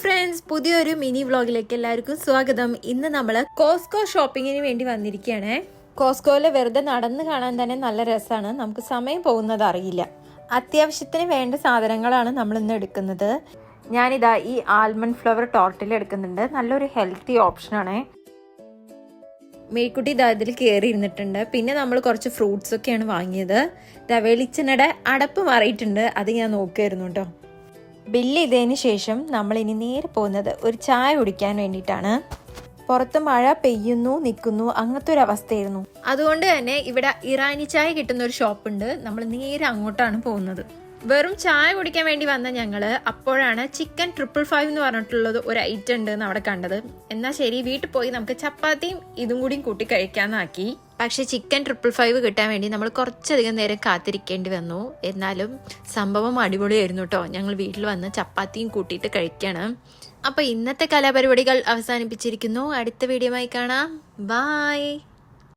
Friends, പുതിയൊരു mini വ്ളോഗിലേക്ക് എല്ലാവർക്കും സ്വാഗതം. ഇന്ന് നമ്മൾ കോസ്കോ ഷോപ്പിങ്ങിന് വേണ്ടി വന്നിരിക്കുകയാണ്. കോസ്കോയിൽ വെറുതെ നടന്ന് കാണാൻ തന്നെ നല്ല രസമാണ്. നമുക്ക് സമയം പോകുന്നത് അറിയില്ല. അത്യാവശ്യത്തിന് വേണ്ട സാധനങ്ങളാണ് നമ്മൾ ഇന്ന് എടുക്കുന്നത്. ഞാനിതാ ഈ ആൽമണ്ട് ഫ്ലവർ ടോർട്ടിൽ എടുക്കുന്നുണ്ട്. നല്ലൊരു ഹെൽത്തി ഓപ്ഷനാണ്. മേൽക്കുട്ടി ഇതാ ഇതിൽ കയറി ഇരുന്നിട്ടുണ്ട്. പിന്നെ നമ്മൾ കുറച്ച് ഫ്രൂട്ട്സ് ഒക്കെയാണ് വാങ്ങിയത്. വെളിച്ചെണ്ണയുടെ അടപ്പ് മാറിയിട്ടുണ്ട്, അത് ഞാൻ നോക്കുമായിരുന്നു കേട്ടോ. ബില്ല് ചെയ്തതിന് ശേഷം നമ്മളിനി നേരെ പോകുന്നത് ഒരു ചായ കുടിക്കാൻ വേണ്ടിയിട്ടാണ്. പുറത്ത് മഴ പെയ്യുന്നു നിൽക്കുന്നു, അങ്ങനത്തെ ഒരു അവസ്ഥയായിരുന്നു. അതുകൊണ്ട് തന്നെ ഇവിടെ ഇറാനി ചായ കിട്ടുന്ന ഒരു ഷോപ്പുണ്ട്. നമ്മൾ നേരെ അങ്ങോട്ടാണ് പോകുന്നത്. വെറും ചായ കുടിക്കാൻ വേണ്ടി വന്ന ഞങ്ങൾ അപ്പോഴാണ് ചിക്കൻ 555 എന്ന് പറഞ്ഞിട്ടുള്ളത് ഒരു ഐറ്റം ഉണ്ട് എന്ന് അവിടെ കണ്ടത്. എന്നാൽ ശരി, വീട്ടിൽ പോയി നമുക്ക് ചപ്പാത്തിയും ഇതും കൂടിയും കൂട്ടി കഴിക്കാമെന്നാക്കി. പക്ഷേ ചിക്കൻ 555 കിട്ടാൻ വേണ്ടി നമ്മൾ കുറച്ചധികം നേരം കാത്തിരിക്കേണ്ടി വന്നു. എന്നാലും സംഭവം അടിപൊളിയായിരുന്നു കേട്ടോ. ഞങ്ങൾ വീട്ടിൽ വന്ന് ചപ്പാത്തിയും കൂട്ടിയിട്ട് കഴിക്കണം. അപ്പോൾ ഇന്നത്തെ കലാപരിപാടികൾ അവസാനിപ്പിച്ചിരിക്കുന്നു. അടുത്ത വീഡിയോയുമായി കാണാം. ബായ്.